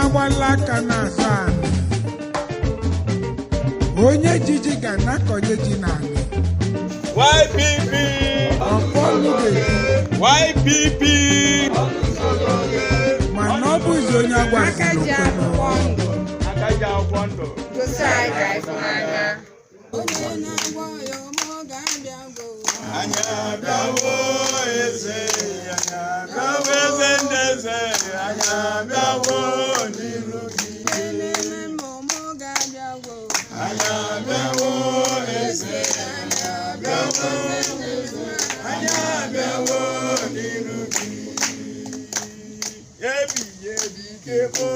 na-agbala aka na-asa anị onye jiji ga na-akọnye ji n'anị YPP ọfọlụ ga-eji YPP mana ọ bụzi onye agwaziri okwenụ aka ji akwụkwọ ndụ anyị abịawo eze anyị abịawo eze ndị eze anyị abịawo n'iru gị anyị abịawo eze anyị abịawo n'iru gị ebighị ebi ike bụ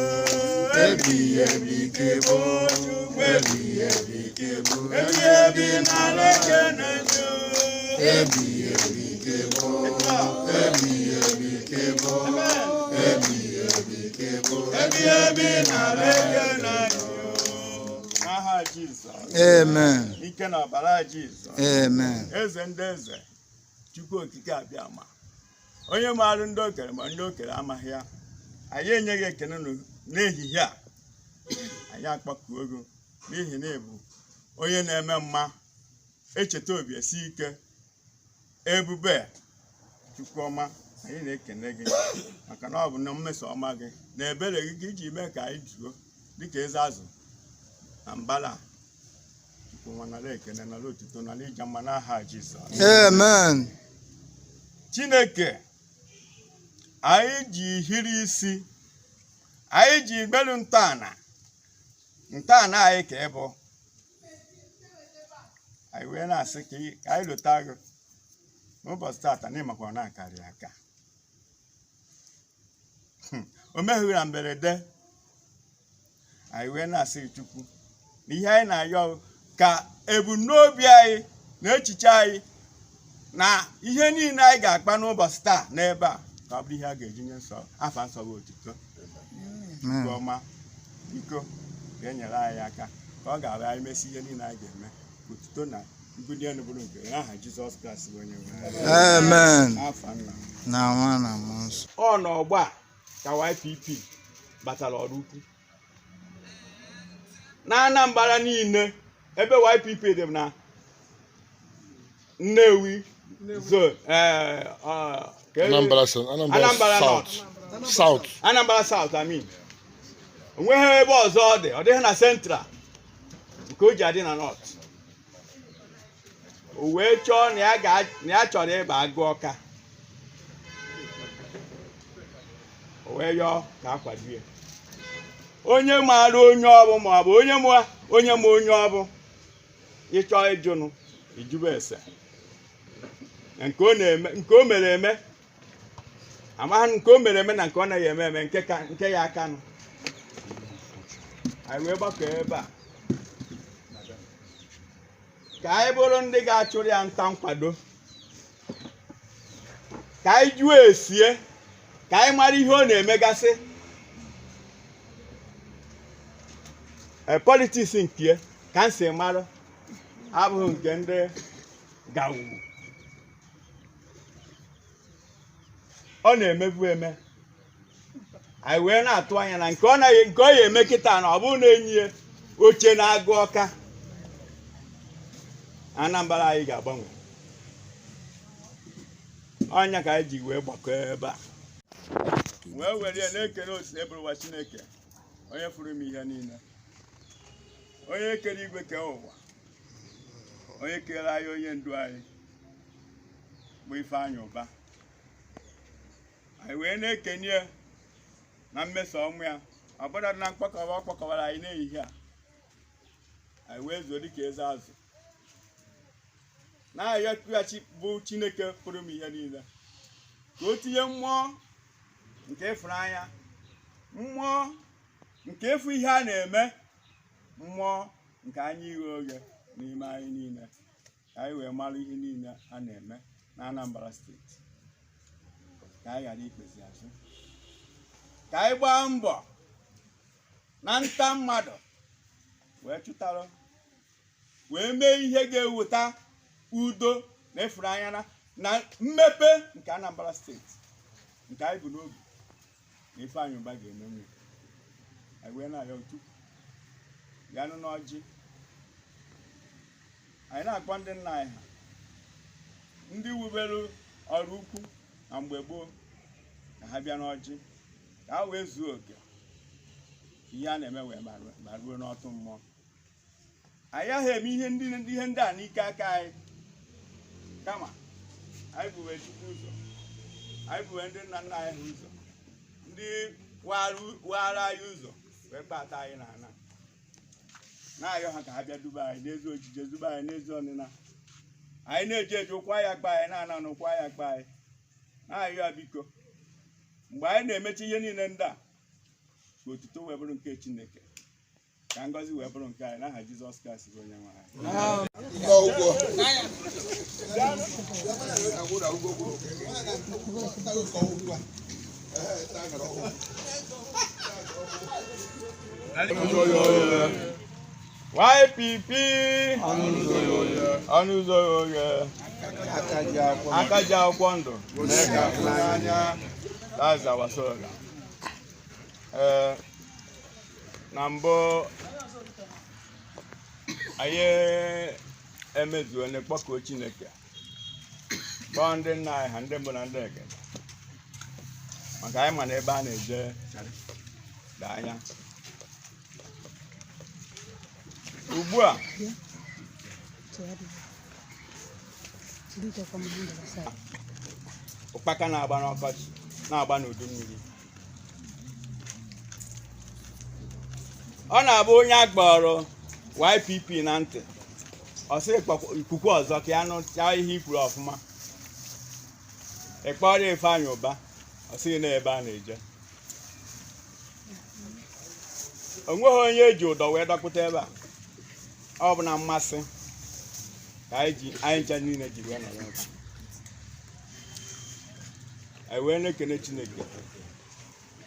ebighị ebi ike bụ Chukwu ebighị ebi ike bụ ebighị ebi n'ala ekene gị ebighị ebi ike bụ ebighị ebi ike bụ ebighị ebi ike bụ ebighị ebi n'ala ekene gị n'aha Jizọs Amen. ike na ọbara Jizọs Amen. eze ndị eze Chukwu okike abịa ma onye maara ndị okenye ma ndị okenye amaghị ya anyị enyeghị ekene n'ehihie a anyị akpọkuo gị n'ihi na ịbụ onye na-eme mma echeta obi esi ike ebube Chukwu ọma anyị na-ekene gị maka na ọ bụ na mmeso ọma gị na ebere gị iji mee ka anyị juo dịka eze azụ na mbala Chukwu nwa nara ekene nara otuto nara ija mma n'aha Jizọs. Amen. Chineke anyị ji hiri isi anyị ji gbelu ntọala anyị ka ịbụ anyị wee na-asị ka anyị lụta gị n'ụbọchị tata n'ịmakwa na akarị aka o meghị na mberede anyị wee na-asị Chukwu na ihe anyị na-ayọ ka ebumnobi anyị na echiche anyị na ihe niile anyị ga-akpa n'ụbọchị taa n'ebe a ka ọ bụrụ ihe a ga-eji nye nsọ afa nsọ bụ otuto nke ọma biko ga-enyere anyị aka ka ọ ga-abụ anyị mesi ihe niile anyị ga-eme otuto na mbuli elu bụrụ nke aha Jizọs Kraịst bụ onye nwe Amen. afa nna Na nwa na mmụọ nsọ. ọ n'ọgba ka YPP batara ọrụ ukwu na Anambra niile ebe YPP dị na Nnewi zone Anambra South. Anambra South onweghị ebe ọzọ ọ dị, ọ dịghị na Central nke o ji adị na North. O wee chọọ na ya chọrọ ịba agụ Ọka, o wee yọọ ka akwado ya onye maara onye ọbụ ma ọ bụ onye ma onye ọbụ ịchọ ịjụnụ ijube ese nke o mere eme amaghị nke o mere eme na nke ọ naghị eme eme nke ya aka nụ. Anyị wee gbakọ ebe a ka anyị bụrụ ndị ga-achụrụ ya nta nkwado, ka anyị jụọ esie, ka anyị mara ihe ọ na-emegasị politiks nke ka m si mara abụghị nke ndị gawu. Ọ na-emebu eme anyị wee na-atụ anya na nke ọ ya eme kịta na ọ bụrụ na enyi ya oche na-agụ Ọka Anambra anyị ga-agbanwe. Ọnya ka anyị ji wee gbakọ ebe a wee were ya na-ekele otu ebụrụwa Chineke onye fụrụ m ihe niile, onye kere igwe kee ụwa, onye kere anyị onye ndu anyị bụ Ifeanyị Ụba. Anyị wee na-ekenye na mmeso ọmụ ya ọbụla na mkpọkọwa ọ kpọkọwara anyị n'ehihie a. Anyị wee zuo dịka eze azụ na-arịọ kughachi bụ Chineke pụrụ m ihe niile ka o tinye mmụọ nke ịfụnanya, mmụọ nke ịfụ ihe a na-eme, mmụọ nke anya ighe oge n'ime anyị niile ka anyị wee mara ihe niile a na-eme na Anambra steeti, ka anyị ghara ikpezi azụ, ka anyị gbaa mbọ na nta mmadụ wee chụtara wee mee ihe ga-eweta udo na ịfụnanya na mmepe nke Anambra steeti nke anyị bụ n'obi na Ifeanyị Ụba ga-eme nwe. anyị wee na-arịọ Chukwu bịanụ n'ọjị. Anyị na-akpọ ndị nna anyị ha ndị wubere ọrụ ukwu na mgbe gboo ka ha bịa n'ọjị ka ha wee zuo oke ihe a na-eme wee baruo n'ọtụ mmụọ. Anyị ahụ eme ihe ndị a n'ike aka anyị, kama anyị buwe Chukwu ụzọ, anyị buwe ndị nna nna anyị ụzọ, ndị waara anyị ụzọ wee kpata anyị n'ala. Na-arịọ ha ka ha bịa duba anyị n'ezi ojije, duba anyị n'ezi ọnịna. Anyị na-eji eji ụkwa ya kpa anyị, na-ana n'ụkwa ya kpa anyị. Na-arịọ ya biko mgbe anyị na-emechi ihe niile ndị a, ka otuto wee bụrụ nke Chineke, ka ngọzi wee bụrụ nke anyị n'aha Jizọs Kraịst bụ onye nwe anyị. YPP ọnụ ụzọ oghe aka ji akwụkwọ ndụ n'anya. That's our slogan. Na mbụ anyị emezuo n'ekpọkuo Chineke, kpọọ ndị nna anyị ha ndị mbụ na ndị ekene, maka anyị ma na ebe a na-eje dị anya. Ugbu a ụkpaka na-agba n'ọkọchị, na-agba n'udu mmiri. Ọ na-abụ onye a kpọrọ YPP na ntị, ọ sị ikuku ọzọ ka ya nụcha ihe i kwuru ọfụma. Ịkpọrọ Ifeanyị Ụba, ọ sị na ebe a na-eje. O nweghị onye eji ụdọ wee dọkpụta ebe a, ọ bụ na mmasị ka anyị ncha niile ji wee nọrọ ebe. Anyị wee na-ekene Chineke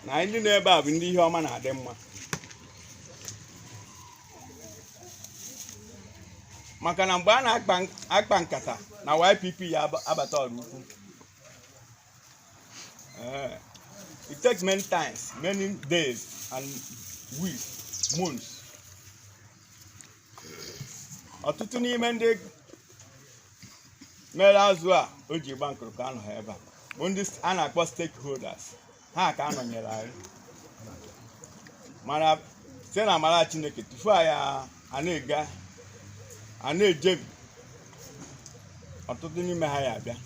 na anyị ndị nọ ebe a bụ ndị ihe ọma na-adị mma, maka na mgbe a na-akpa nkata na YPP ya abata ọrụ ukwu, it takes many times, many days and weeks, months. Ọtụtụ n'ime ndị mere azụ a o ji gba nkụrụ ka anọ ha ebe a bụ ndị a na-akpọ stakeholders. Ha ka anọnyere anyị, mana site na amara Chineke tupu anyị a na-ejebi, ọtụtụ n'ime ha ya abịa.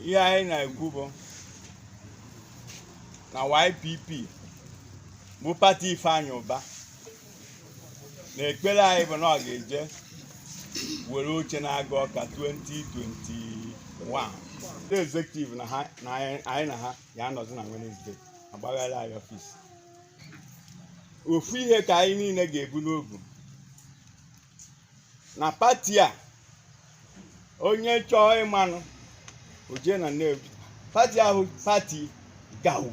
Ihe anyị na-ekwu bụ na YPP bụ pati Ifeanyị Ụba, na ekpere anyị bụ na ọ ga-eje were oche na-aga Ọka 2021. Ndị executive na anyị na ha ya anọzi na Wednesday agbaghara anyị ọfisi. Ofu ihe ka anyị niile ga-ebu n'obu na pati a, onye chọọ ịmanụ oje na Nnewi, pati ahụ pati gawu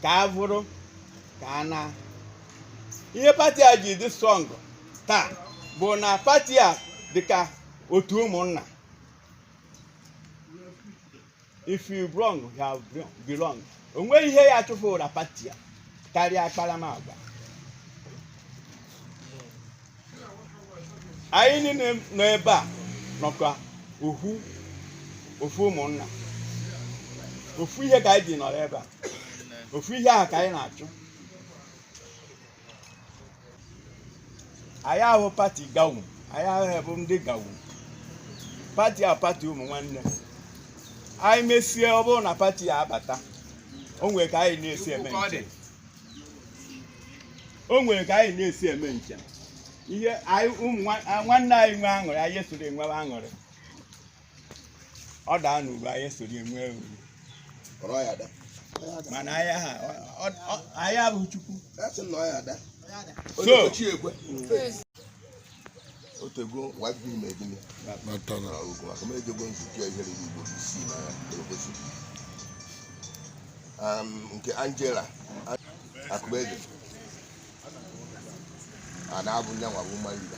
ka a bụrụ ka a na ihe pati a ji dị strong taa bụ na pati a dịka otu ụmụnna. If you belong, you have belong. O nweghị ihe ya chụfụra pati a karịa akparamagwa. Anyị niile nọ ebe a nọkwa ofu ụmụnna, ofu ihe ka anyị ji nọrọ ebe a, ofu ihe ahụ ka anyị na-achụ. Anyị ahụ pati gawu, anyị ahụ bụ ndị gawu. Pati a pati ụmụ nwanne. Anyị mesie ọ bụrụ na pati ya abata, o nwere ka anyị na-esi eme nche. O nwere ka anyị na-esi eme nche. Ihe anyị nwanne anyị nwe aṅụrị, anyị soro enwe aṅụrị. Ọ daa n'ugwu, anyị soro enwe uru. Mana anyị abụ Chukwu. So otego YPP megini natana ogun akome ejego nzuju ejere Igbo isi na obosi nke Angela Akubeze ana abu nyanwa bu malida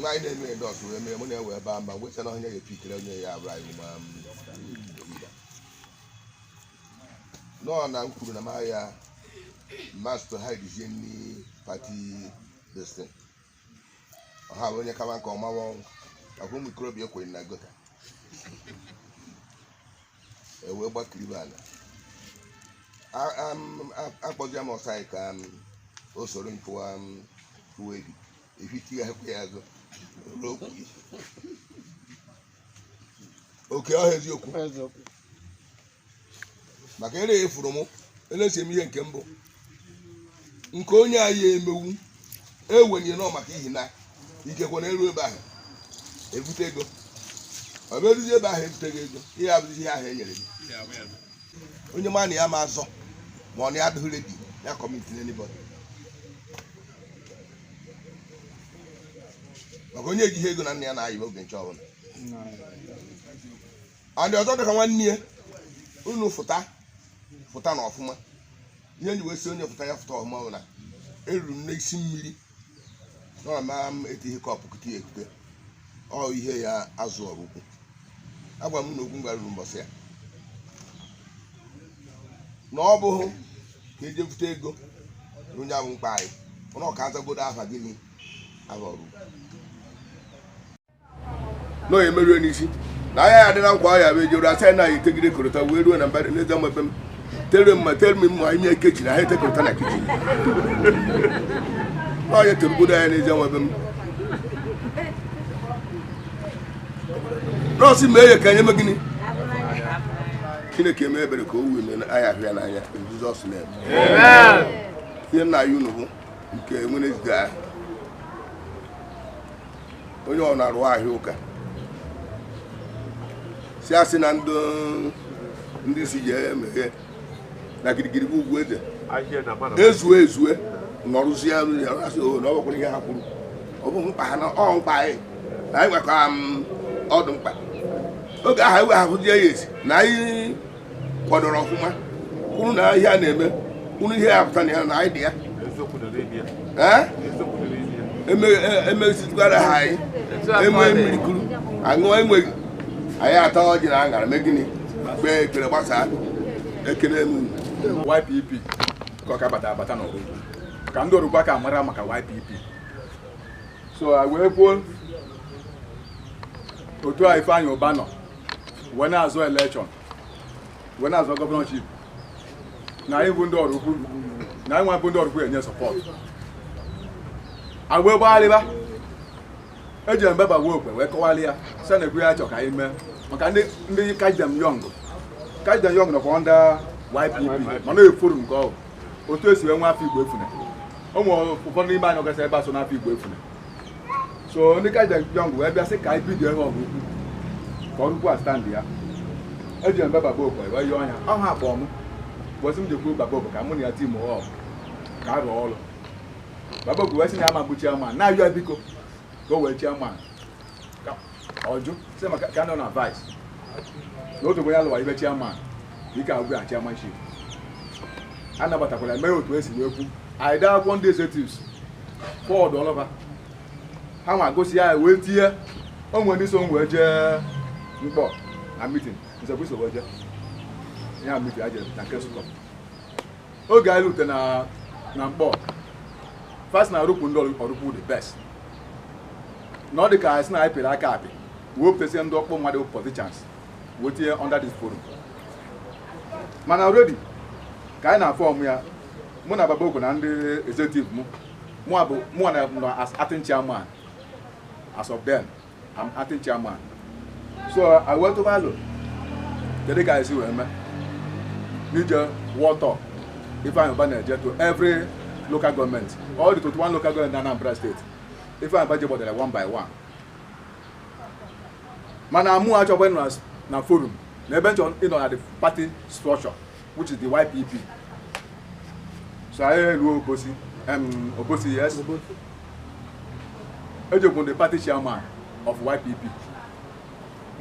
nwa anyị na-eme dọs wee mee mụ na-ewe ebe mba wesa na onye ya epikere onye ya abụrụ anyị ma nọ na m kwuru na ma ya master haidizie nni pati destin ọha onye kama nke ọmawa akwụ ụmụ ikorobịa ekwenye na gota wee gbakiri ala akpọzie m ọsa anyị ka o soro mpụwa ebi efiti ya ekwe ya azụ oke ọha eziokwu maka ere efuru m elesi m ihe nke mbụ nke onye anyị emewu ewenye nọ maka ihi na ikekwe na eru ebe ahụ ebute ego ọ bụ eruzi ebe ahụ ebuteghị ego ihe abụzi ihe ahụ e nyere gị onye ma na ya ma azọ ma ọ na ya adịghị redi ya kọmiti n'anybody maka onye ejighị ego na nna ya na-ayị oge nche ọbụla andị ọzọ dịka nwanne ya unu fụta na ọfụma ihe nji wee si onye fụta ya fụta ọfụma bụ na eruru m n'isi mmiri nọ na m etighi kọpụ kute ekute ọ ihe ya azụ ọrụ ukwu agwa m na okwu ngwa ruru mbọsị ya na ọ bụghị ka eje fụta ego na onye ahụ mkpa anyị ọnụ ọka azagodo aha gịnị aha ọrụ nọ ya emerue n'isi na anya ya dị na nkwa ya bụ ejere asa na etegide korota wee ruo na mba n'eze mebe m tere mma ime kechi na ha etekorota na kichin n'ọnya terugodo anya n'eze nwebe m nọọsụ mee ya ka nye me gịnị Chineke eme ebere ka o wee mee anya ahụ ya n'anya Jizọs na ihe nna ya unu bụ nke Wednesday ahụ onye ọ na-arụ ahịa ụka si asị na ndị si ji emeghe na girigiri bụ ugwu eze ezue nọrụzie asị na ọ bụkwara ihe ha kwuru ọ bụ mkpa ha na ọ mkpa anyị na anyị nwekwa ọdụ mkpa oge aha iwe ahụzie ya esi na anyị kwadoro ọfụma kwuru na ihe a na-eme kwuru ihe ya pụta na ya na anyị dị ya emezitụkwara ha anyị enwe mmiri kuru aṅụ enweghị anyị ata ọjị na aṅara mee gịnị kpee ekpere gbasaa ekele m YPP ka ọ ka bata n'ọrụ ka ndị Orugbo aka mara maka YPP so wee kwuo otu a Ifeanyi Ụba nọ wee na-azụ elekshọn wee na-azụ gọvanọship na anyị bụ ndị Orugbo na anyị nwa bụ ndị Orugbo enye sọpọt agwa gbagharịba eji mbeba gwa okwe wee kọwalị ya sị na egwu ya chọ ka anyị mee maka ndị Kajdem Young nọkwa ndị YPP mana efuru nke ọgụ otu esi wee nwa afọ Igbo efune ụmụ ụfọdụ n'ime anyị ọgasị ebe a so n'afọ Igbo efune so ndị Kajdem Young wee bịa sị ka anyị bidio ihe ọgụ ukwu ka ọrụ ukwu a stand ya eji mbeba gwa okwe wee yọọ ya ọha akpọ m bọsị m jekwu Babogo ka mụ na ya tim ọgụ ka a rụọ ọrụ Babogo wee sị na ya ma gbuchi ama na-ayọ ya biko ka o wee chairman ọjụ sị maka ka nọ na vice n'otu onye alụwa ibe chairman ike agwụ ya chairmanship a nabatakwara mee otu esi wee kwu anyị daa akwụkwọ ndị executives fọdụ ọlọba ha nwa gosi ya wee tinye onwe ndị so m wee jee mkpọ na mitin nsekwiso wee jee ya mitin aje na nke Nsụka oge anyị rute na mkpọ fast na arụkwu ndị Orugbo the best na ọ dị ka anyị na anyị pere aka apị wepụtasị ndị ọkpọ mmadụ politicians wee tinye under this forum mana already ka anyị na-afọm ya mụ na Babogo na ndị executive mụ na as acting chairman as of then I'm acting chairman so I went to Valo kedu ka anyị si wee mee n'ije water Ifeanyi Ụba na-eje to every local government all the 21 local government in Anambra State Ifeanyi Ụba jebọdara one by one mana mụ achọkwa na forum na ebe nchọ ịnọ na the party structure which is the YPP so anyị ruo Obosi yes ejekwu the party chairman of YPP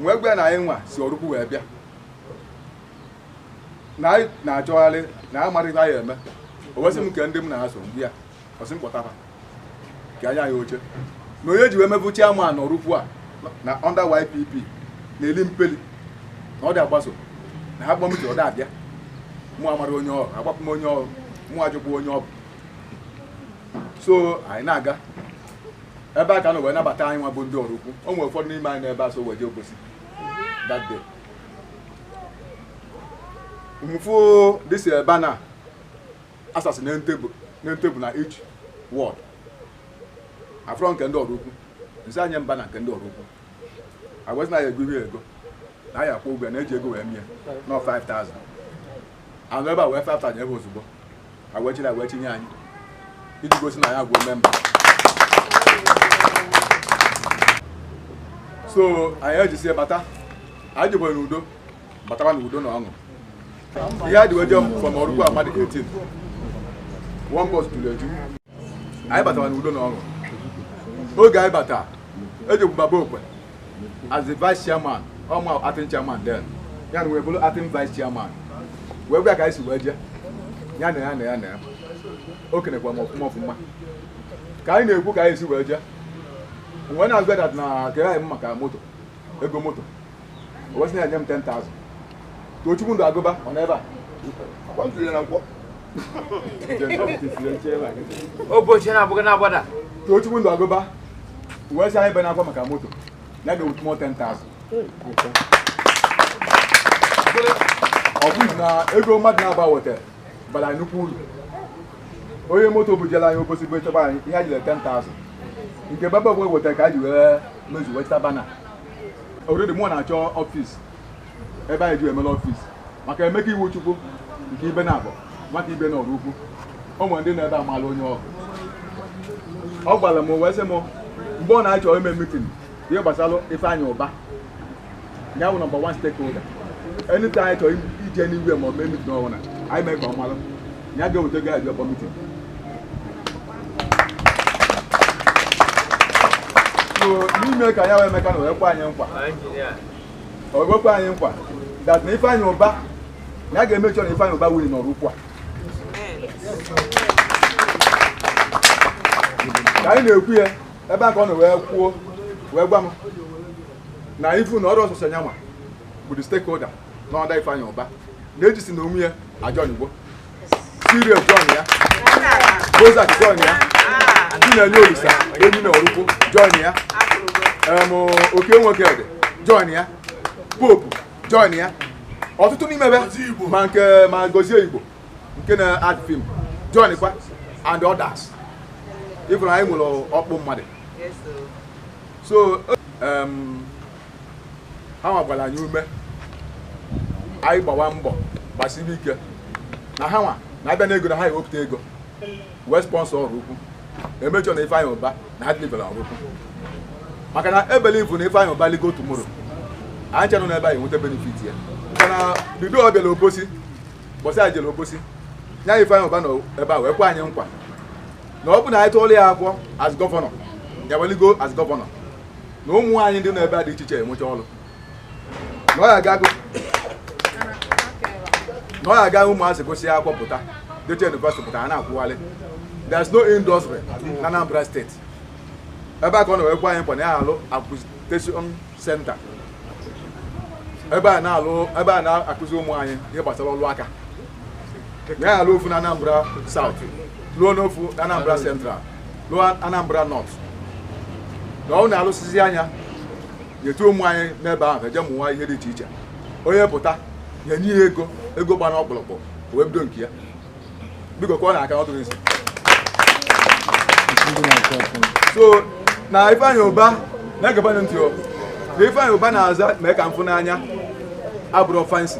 wee gwa na anyị nwa si Orugbo wee bịa na anyị na-achọgharị na amarịta ya eme o wesị m nke ndị m na-aso mgbe ya ọsị m kpọtara ka anya ya oche na onye ji wee mebụ chairman n'Orukwu a na under YPP na-eli mpeli na ọ dị agbaso na ha gbamiti ọ da-abịa mụ amara onye ọrụ agbapụ m onye ọrụ mụ ajụkwa onye ọ bụ so anyị na-aga ebe a ka nọ wee nabata anyị nwa bụ ndị Orukwu o nwere ụfọdụ n'ime anyị n'ebe a so weje Obosi that day mfu this banner assassinate table na each ward afro nke ndị Orukwu nsi anyị mba na nke ndị Orukwu agwasị na ya ego ego na ya akwụ ụgwọ na-eji ego wee mie nọ 5,000 anụ ebe a wee 5,000 ebe ozugbo agwechinye anyị iji gosi na ya gwuo memba so anyị ejisi bata anyị jibere n'udo batawa n'udo na ọṅụ ihe a dị weje from Orukwu Amadi 18 one bus juru eju anyị batawa n'udo na ọṅụ oge anyị bata ejikwu Baba Okwe as the vice chairman ọma acting chairman then ya na wee bụrụ acting vice chairman wee bịa ka anyị si wee je ya na o kenekwa m ọfụma ka anyị na-ekwu ka anyị si wee je mgbe na-agwa dat na kere anyị maka moto ego moto o wesị na-enye m 10,000 Tochukwu Ndụ Agụba ọ na ebe a Tochukwu Ndụ Agụba wee sị anyị be na-akwa maka moto na ga-ewutu m 10,000 ọ bụghị na ego mmadụ na-aba weta bara nnukwu uru onye moto bujela anyị Obosi bụ echebe anyị ihe a jire 10,000 nke Baba Okwe weta ka a ji wee mezu weta bana oredi mụ na-achọ ọfis ebe anyị ji emela ọfis maka Emeka Iwu-Chukwu nke ibe na-abụ maka ibe na Orukwu o nwere ndị na-ebe amala onye ọgụ ọ gwara m wee sị m mgbe ọ na-achọ ime mitin ihe gbasara Ifeanyi Ụba ya bụ nọmba 1 stakeholder anytime anyị chọrọ ije n'iwe ma ọ mee mitin ọbụla anyị mee ka ọ malụ ya ga-eweta gaji ọkpọ mitin n'ime ka ya wee Emeka na wekwa anyị nkwa that na Ifeanyi Ụba na ya ga-emechi na Ifeanyi Ụba wiri n'Orukwu a ka anyị na-ekwu ya ebe a ka ọ na wee kwuo wee gwa m na ifu na ọrụ ọsọsọ nyanwa bụ the stakeholder na ọda Ifeanyi Ụba na-ejisi na onwe ya John Igbo Serious John ya Bozak John ya ndị na-enye Olisa enyi na Orukwu John ya oke nwoke ede John ya Pope John ya ọtụtụ n'ime ebe ma Gozie Igbo nke na-ad film John kwa and others ifuru anyị nwere ọkpụ mmadụ so ha nwakwara anyị ume anyị gbawa mbọ gbasiri ike na ha nwa na-abịa n'ego na ha ewepụta ego wee sponsọ Orukwu emechọ na Ifeanyi Ụba na ha dịlibere Orukwu maka na ebelivu na Ifeanyi Ụba ligo tomorrow anyị chenụ n'ebe anyị nweta benefit ya mana bido ọ bịara Obosi bọsị anyị jere Obosi nya Ifeanyi Ụba na ebe a wee kwa anyị nkwa na ọ bụ na anyị tụọla ya akwụkwọ as gọvanọ ya weligo as gọvanọ na ụmụ anyị ndị n'ebe a dị iche iche enwecha ọrụ na ọ ya aga ụmụazị gosi akwụkwọ pụta deche university pụta a na-akwụghalị there is no industry na Anambra steeti ebe a ka ọ na-ewekwa anyị nkwa na ya alụ acquisition center ebe a na-akụzi ụmụ anyị ihe gbasara ọrụ aka ya alụ ofu na Anambra South lụọ n'ofu na Anambra Central lụọ Anambra North na ọ na-alụsịzi anya nyetu ụmụ anyị n'ebe ahụ eje mụnwa ihe dị iche iche onye pụta nye ihe ego gbana ọkpụrụkpụ wee bido nke ya biko ka ọ na-aka ọdụrụ isi so na Ifeanyi Ụba na-egebe ntị na Ifeanyi Ụba na-aza mee ka mfụ n'anya abụrụ fancy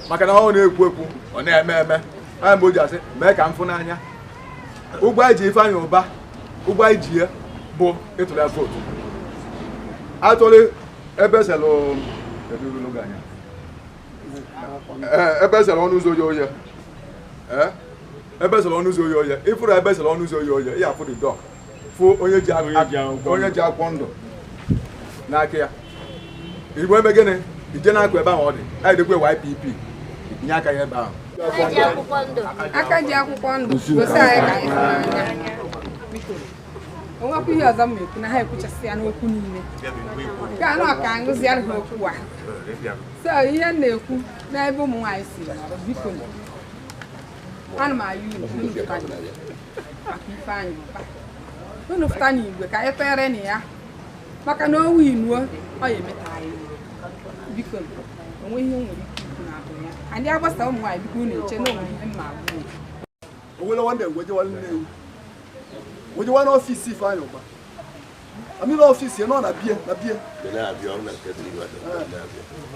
maka na ọ na-ekwu ọ na-eme anya mgbe o ji asị mee ka mfụ n'anya ụgwọ anyị ji Ifeanyi Ụba ụgwọ anyị ji ya bụ ịtụrụ ya vootu atụrụ ebe selụ ọnụ ụzọ oye ebe sọrọ ọnụ ụzọ oye ịfụrụ ebe sọrọ ọnụ ụzọ oye ya fụ the dog fụ onye ji akwụkwọ ndụ n'aka ya igbo ebe gịnị ije na-akụ ebe ahụ ọ dị anyị dịkwa YPP nye aka ya ebe ahụ aka ji akwụkwọ ndụ gosi anyị ka ịfụnanya onwe kwa ihe ọzọ m ekwu na ha ekwuchasị ya n'okwu niile ka anọ ka ngụzi ya ha okwu a so ihe m na-ekwu n'ebe ụmụ nwaanyị si nọrọ biko ana m ayụ unu maka Ifeanyị Ụba unu fụta n'igwe ka ekpere na ya maka na owu inuo ọ ya emeta anyị biko onwe ihe nwere ike ikwu na abụ ya anyị agbasa ụmụ nwaanyị biko unu eche na onwe ihe mma abụọ Owele one day we one office Ifeanyị Ụba. Amị office no na bie.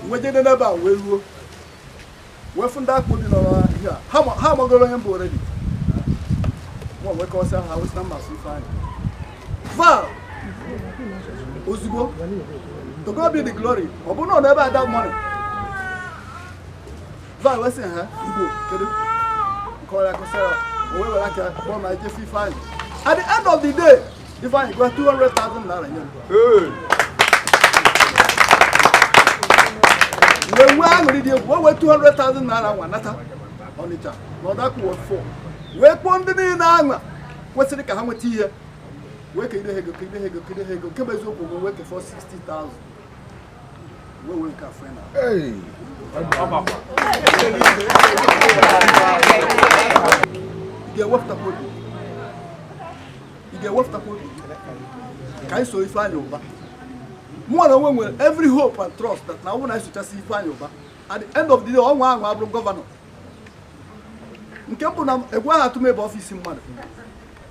We je na ba we ruo. We funda akpụ dị na here. Ha magoro onye mbụ already. Mo we call say ha we stand mass Ifeanyị. Val. Ozugbo. To God be the glory. Obu no never that money. Val we say ha Igbo kedu. Call like Sarah. We were like a bomb like Ifeanyị. At the end of the day, Ifeanyị got 200,000 naira. When we are ready, we were 200,000 naira one nata on it. No, that was 4. We put the name. What's the how much here? We can go. Come we work for 60,000. We will come friend. Hey. You get what Can so Ifeanyị Ụba. More than when every hope and trust that now when I should just see Ifeanyị Ụba. At the end of the day, all one will governor. Nke na egwa ha tume ba office mmadụ.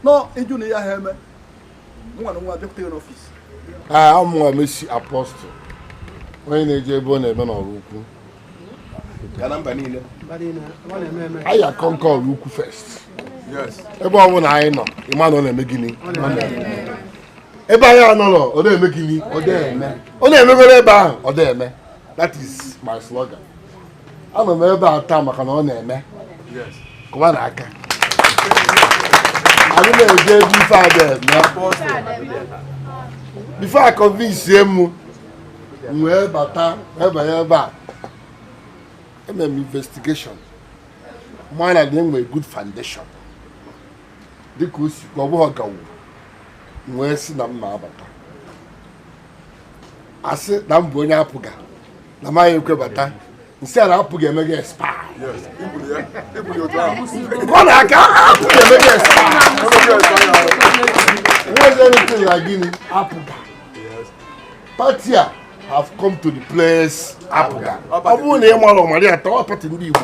No, eju na ya heme. Mo na nwa deputy in office. I'm Messi Apostle. When na-eje ebe ọ na-eme n'ọrụ ukwu. Kana mba niile. I conquer ukwu first. Yes. Ebe ọ bụ na anyị nọ, Emmanuel na-eme gịnị? Ebe anyị anọrọ, ọ na-eme gịnị? Ọ na-emegoro ebe ahụ, ọ na-eme. That is my slogan. Anọ m ebe a taa maka na ọ na-eme. Yes. Kụwa n'aka. Anyị na-eje ebe ife a ga-eme. Before I convince him, wee bata ebe a. Eme investigation. Mine na dem a good foundation. Dịka o si ọ bụghị gawo wee si na mma abata asị na mbụ onye apụga na maghị ekwe bata nsị a na-apụga emega expire ọ na-aka apụga emega expire nweze anything like gịnị apụga party a have come to the place apụga ọ bụrụ na ị mara ọmara atọ ọ pati ndị Igbo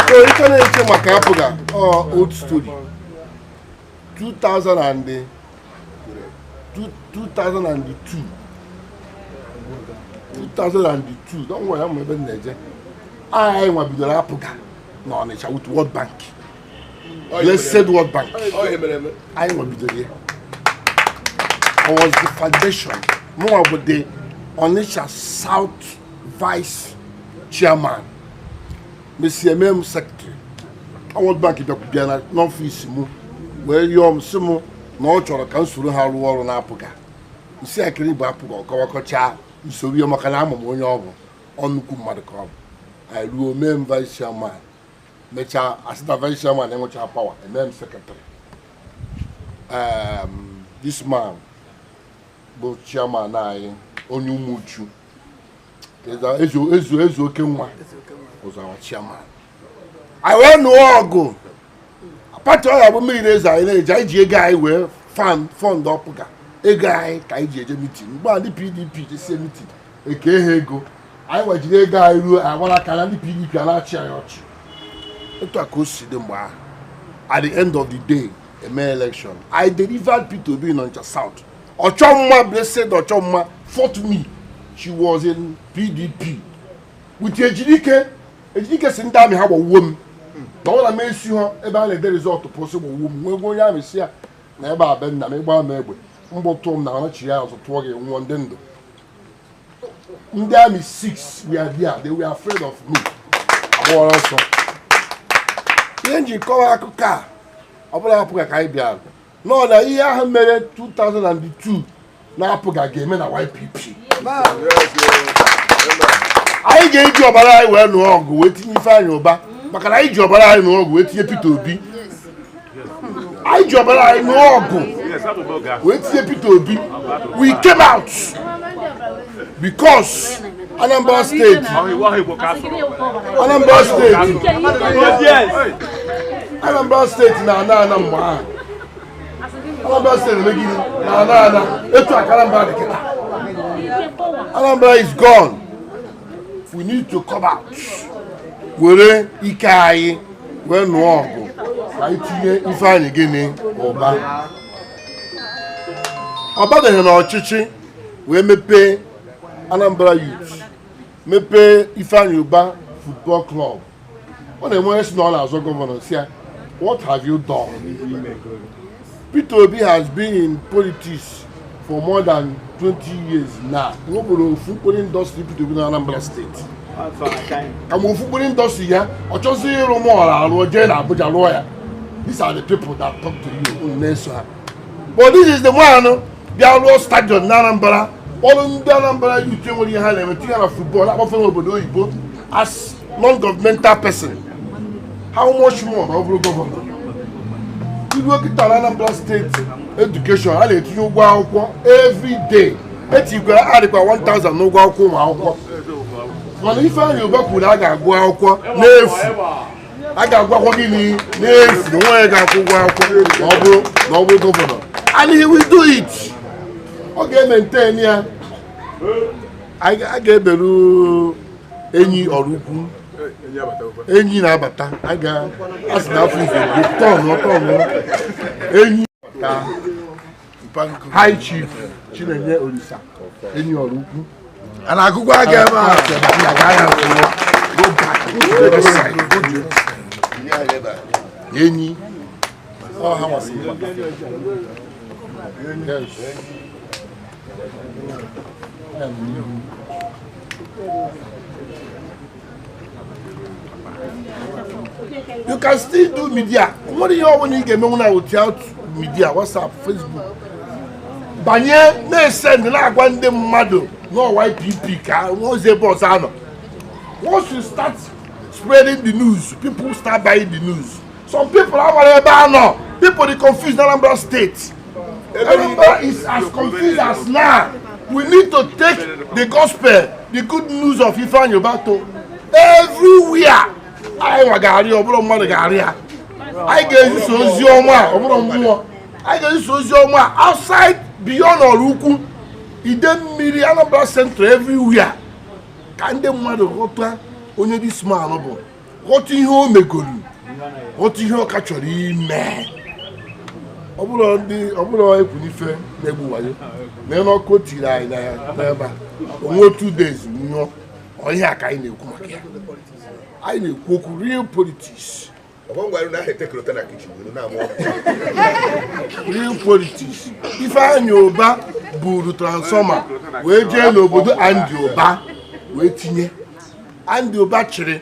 so you can say maka apụga old story 2002 don't worry I'm ebe nneje anyị nwa bidoro apụga na Ọnịcha with World Bank Blessed World Bank anyị nwa bidoro ya I was the foundation more of the Onitsha South Vice Chairman Mr. MM Secretary World Bank bịa n'ọfịs m wee yọọ m sị m na ọ chọrọ ka m soro ha rụọ ọrụ n'apụga isi akịrị bụ apụga ọkọwakọcha usoro ya maka na ama m onye ọ bụ ọnụkwu mmadụ ka ọ bụ anyị ruo mee m vice chairman mechaa asịta vice chairman enwecha power MM secretary this man bụ chairman anyị onye Umuchu ezu oke nwa was our chairman I wee nụọ ọgụ pati ọ ya bụ mmiri na-ezo anyị na-eji anyị ji ego anyị wee fọnd ọpụga ego anyị ka anyị ji eje mitin mgbe ndị PDP jesie mitin eke ha ego anyị wejiri ego anyị ruo agbara aka na ndị PDP a na-achị anyị ọchị etu a ka o si dị mgbe ahụ at the end of the day eme election I delivered Peter Obi in Onitsha South Ọchọmma Blessed Ọchọmma fought me she was in PDP with Ejike si ndị amị ha gbawuo m na ọ na m esi ha ebe a na-ede rizọtụ pụsị gbawuo m nwegwe onye amị si ya na ebe a be nna m ịgba m egbe mgbụtụ m na ọnachi ya ọzọ tụọ gị nwụọ ndị ndụ ndị amị 6 were there they were afraid of me agbọrọ ọsọ ihe nji kọwa akụkọ a ọ bụla apụga ka anyị bịara nọ na ihe ahụ mere 2002 na-apụga ga-eme na YPP anyị ga-eji ọbara anyị wee nụọ ọgụ wee tinye Ifeanyị Ụba maka na anyị ji ọbara anyị nụọ ọgụ wee tinye Peter Obi I job I no go. We see Peter Obi. We came out because Anambra State. Anambra State. Anambra State na mwa. Anambra State na. Etu Anambra de. Anambra is gone. We need to come out. Were ikai we no ogo. I tinye Ifeanyi Gini Uba. Oba de na ochichi we mepe Anambra Youth. Mepe Ifeanyi Uba Football Club. When the most known as governor say, what have you done? Peter Obi has been in politics for more than 20 years now. Nobody football industry Peter Obi in Anambra State. I'm football industry here. I just see Romora, Abuja lawyer. These are the people that talk to you on Nessa. But this is the one. They are all stadium in Anambra. All in Anambra, you think when you have a team of football, as non-governmental person. How much more over government? You work at Anambra State education. I let you go out every day. Let you go out 1,000 no go out. When if I you back with I go out, I got go working no way go governor. And he will do it. Okay, maintain here. I get the any or enyi na abata aga asina Africa turn enyi ta high chief Chinenye Olisa enyi oruku ana agugu aga ma aga ya go back to the side enyi oh how was you can still do media. What do you want to get without media? WhatsApp, Facebook. Banye may send like one day mado no YPP car. What's the boss? Once you start spreading the news, people start buying the news. Some people are whatever now. People are confused. Anambra State. Anambra is as confused as now. We need to take the gospel, the good news of Ifeanyi Uba everywhere. I got you over money. I get you so your I get you so your outside beyond Oruku. It then media Anambra Central everywhere. Can the mother water only this man? What in home me good? What in your catcher man? Obulo ekunife nebuwaye. Me no koti la never. Only 2 days no. Oya kai na eku makia. I know real politics. Real politics. If I know Uba, Buru transformer, we jail obodo Andy Uba, we tinye. Andy Uba chere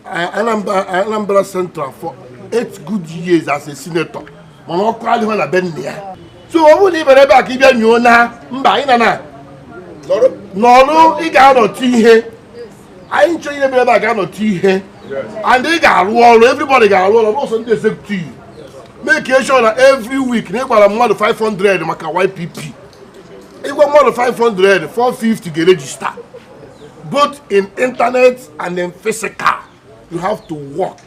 Anambra Central for 8 good years as a senator. Mama kwali wana bennia. So obu ni bere ba ki bia nyo na mba ina na. Noro I ga no tihe. I ain't trying to be like I got here, and they got roll. Everybody got roll. Also, they say tea. Make sure that every week they got more than 500. Make a YPP. They got more than 500, 450 get register. Both in internet and in physical. You have to work.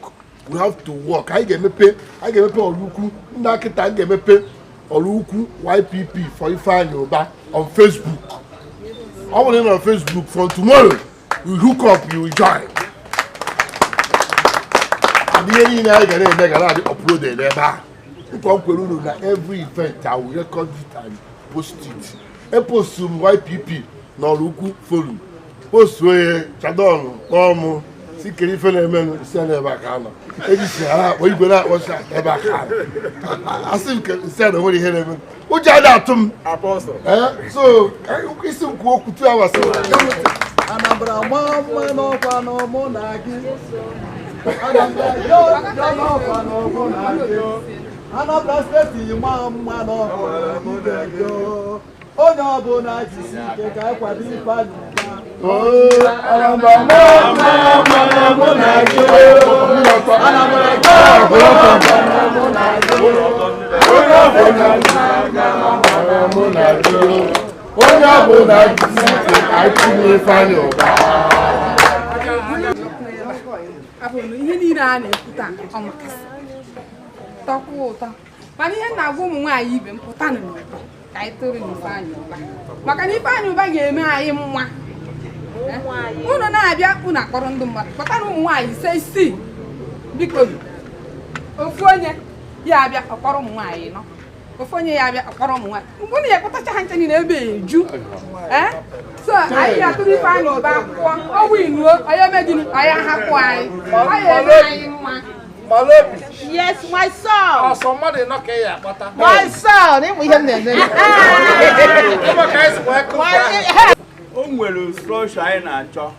We have to work. I get me pay. I get me pay Oluku. Nakita I get me pay Oluku YPP for Ifeanyi Uba on Facebook. I want to on Facebook from tomorrow. You hook up, you join. And the end I get upload it there. Every event I will record it and post it. I post some YPP, no Luku forum. Post where Chadon, Omo, Sikiri Phenomenon, send it back. What you go out, what's that? I still said what he had. What you had to Apostle? So, I still go to 2 hours. Anambra mama no pano monagi. Anambra yo no pano monagi. Anambra State mama no pano monagi. Onya bonaji ke ka kwadi padu. Oh, Anambra mama no monagi. Anambra mama no monagi. ihe niile a na-ekwuta ọmakasị tọkwa ụtọ mana ihe na-agwa ụmụ nwaanyị ibe m pụta na n'ụba ka anyị toro n'Ifeanyị Ụba maka na Ifeanyị Ụba ga-eme anyị mma unu na-abịa unu akpọrọ ndị mmadụ pụta na ụmụ nwaanyị ise biko ofu onye ya abịa ọkpọrọ ụmụ nwaanyị nọ ofu onye ya abịa ọkpọrọ ụmụ nwaanyị mgbe unu ya ekpọtacha ha nche niile ebe eju so anyị ga-atụrụ Ifeanyị Ụba akwụkwọ ọnwa inuo onye megịnị onye hapụ anyị ọ ga-eme anyị mma. Yes, my son. Somebody knock here, My son, we have name. O nwere structure anyị na-achọ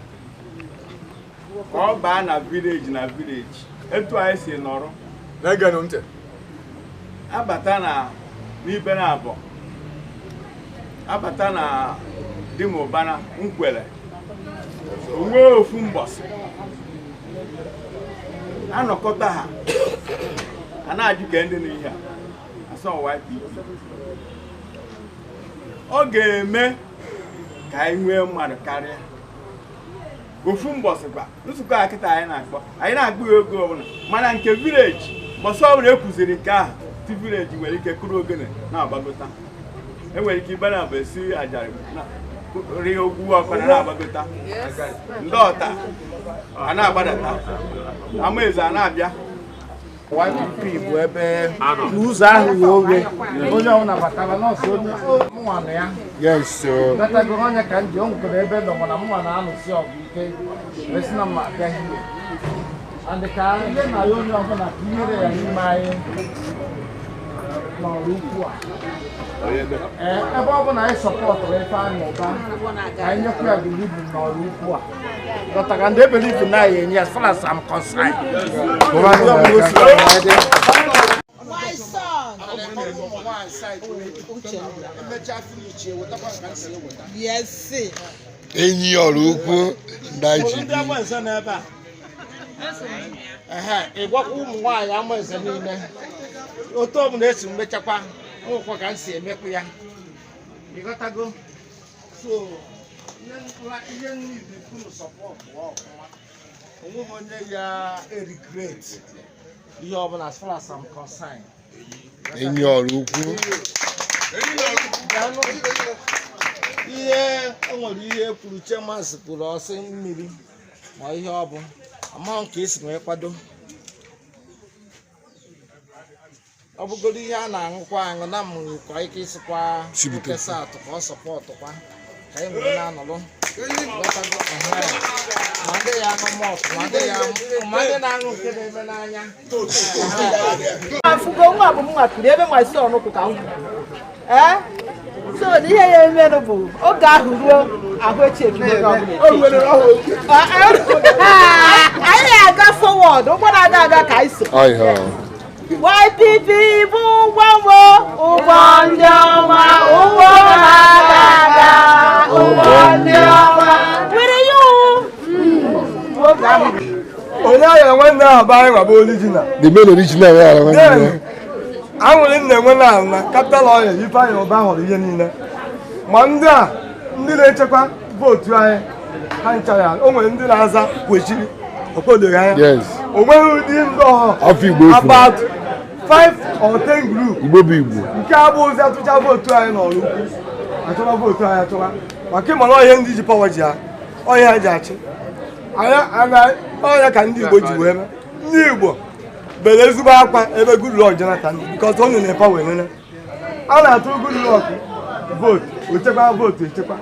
ka ọ baa na village etu anyị si nọrọ na-ege ntị abata na n'ibe na abụọ abata na Dimụbana Nkwele onwe ofu mbọsị anọkọta ha a na-ajụ ka ndị n'ihe a asọ YPP ọ ga-eme ka anyị nwee mmadụ karịa ofu mbọsị kwa nzukọ a kịta anyị na-akpọ anyị na-akpụ ya oge ọbụla mana nke vileji mbọsị ọbụla ekuziri nke ahụ ti vileji nwere ike kụrụ ogene na-agbagota enwere ike ibe na esi ajarị rie ogwu ọkara na-agbagota ndị ọta a na-agbadata amaeze a na-abịa YPP bụ ebe n'ụzọ ahụ oghe onye ọbụla batara nọọsụ onye mụnwanụ ya betagoro onye ka ndị o nwekwara ebe nọ mana mụnwa na-anụsi ọgụ ike esi na mma abịaghị iwe and ka ndị na ya onye ọbụla ka ihere ya n'ime anyị n'ọrụ ukwu a ebe ọ bụla anyị sọpọtụrụ Ifeanyị Ụba anyị nyekwa ya bilivu n'ọrụ ukwu a dọtara ndị ebelivu na ya enye as far as I'm concerned. My son. Yes. Enyi ọrụ ukwu ndaji. Ị gwakwa ụmụ nwaanyị ama eze niile otu ọbụla esi mmechakwa nwekwa ka m si emekwa ya ịghọtago so ihe niile kwuru sọpọtụ ọfụma onweghị onye ya regret ihe ọbụla as far as I'm concerned. Enyi ọrụ ukwu. Ihe enwere ihe kwuru Chemas kwuru ọsị mmiri ma ihe ọ bụ amaghị ka esi wee kwado ọ bụgoro ihe a na-aṅụkwa aṅụ na mmiri kwa ike ịsịkwa nkesa atụ ka ọ sọpọtụkwa ka anyị nwere na-anọrọ ma ndị ya aṅụ mọtụ ma ndị na-aṅụ nke na-eme n'anya Afugo nwa bụ m nwakiri ebe my son kwụ ka m so ihe ya emerụ bụ oge ahụ ruo ahụ echefu anyị aga forward ụgbọ na-aga ka anyị so YPP bụ ụgbọ ụgbọ ndị ọma ụgbọ na-aga ụgbọ ndị ọma were onye ahịa nwanne ahụ bụ anyị gbaba original The main original ya nwanne. Anwụrụ nna enwe na na capital oil Ifeanyị Ụba hụrụ ihe niile ma ndị a ndị na-echekwa vootu anyị ha nchara o nwere ndị na-aza kwechiri okpodoro anya o nweghị ụdị ndị ọhụrụ about 5 or 10 group Igbo bụ Igbo nke a bụ ozi atụcha vootu anyị n'ọrụ ukwu achọba vootu anyị achọba maka ịmara ọhịa ndị ji pawa ji ha ọhịa ha ji achị ọhịa ka ndị Igbo ji wee mee ndị Igbo bere ezigbo akwa ebe Goodluck Jonathan because ọ na pawa enwere a na-atụ Goodluck vote ochekwa vote echekwa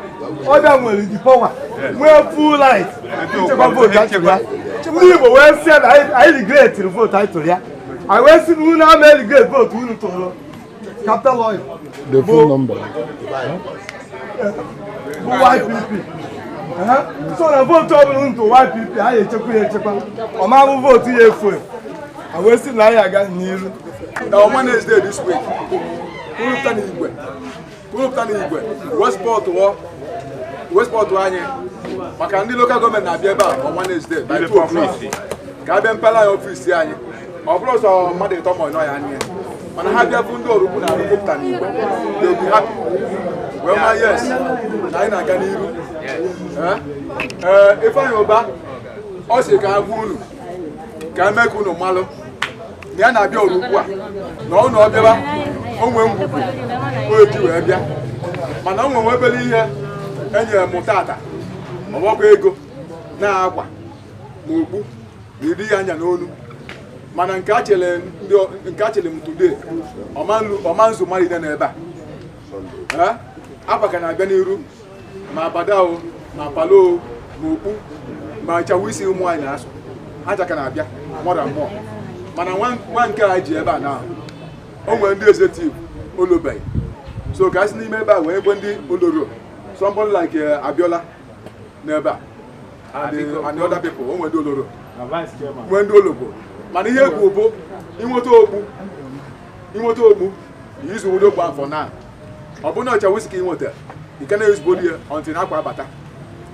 ọbịa nwere di pawa nwee full right ichekwa vote achịrị ya ndị Igbo wee sị na anyị regretiri vote anyị tụrụ ya anyị wee sị na unu ama regret vote unu tụrụ capital oil the full number bụ YPP so na vote ọ bụla unu tụrụ YPP anyị echekwa ya echekwa ọ ma bụ vote ya efu I will see Naya again near Wednesday this week. Kuruptani Igwe. Westport to Anye. Makandi local government na Bieba on Wednesday by 2 o'clock. Gaben Pala office Anye. Of course, our mother Tomo no Anye. mana ha bịa bụ ndị ọrụ ukwu na-arụpụta n'Igbo they will be happy wee ma yes na anyị na-aga n'iru Ifeanyi Ubah ọ sị ka a gwa unu ka eme ka unu malụ na ya na-abịa ọrụ ukwu a na ọ na ọ bịaba onwe ngwugwu oji wee bịa mana onwe nwe ebele ihe enyere m tata ọgbakọ ego na akwa na okpu na iri ya anya n'onu mana nke a chere m today ọma nzu mmadụ n'ebe a akwa ka na-abịa n'iru ma abada o ma palo o ma okpu ma nchawa isi ụmụ nwaanyị na-asụ ha ka na-abịa more and more mana nwa nke a ji ebe a na o nwere ndị executive olobeghị so ka si n'ime ebe a wee ebe ndị oloro somebody like Abiola n'ebe a and the other people o nwere ndị oloro nwee ndị ologbo mana ihe egwu bụ inweta okpu izu ụdị okpu afọ na ọ bụ na ọcha wisi ka inweta ike na-ezugbo ihe until akwa abata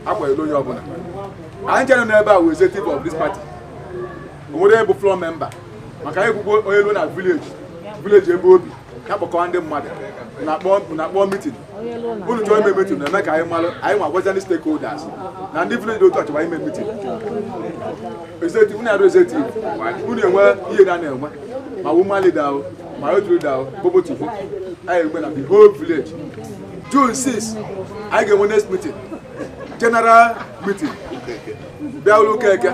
akwa elu onye ọbụla anyị chere n'ebe a wee executive of this party onwere bụ floor member maka anyị kwukwo onye elu na village ebe obi ya kpọkọwa ndị mmadụ na-akpọ meeting unu chọrọ ime meeting na-eme ka anyị malụ anyị nwa gwazi ndị stakeholders na ndị village otu ọchịwa ime meeting executive unu arụ executive unu enwe ihe na-enwe ma woman leader ma youth leader bobotubo anyị enwe na the whole village June 6 anyị ga-enwe next meeting general meeting bịa ụlọ ụka eke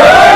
I'm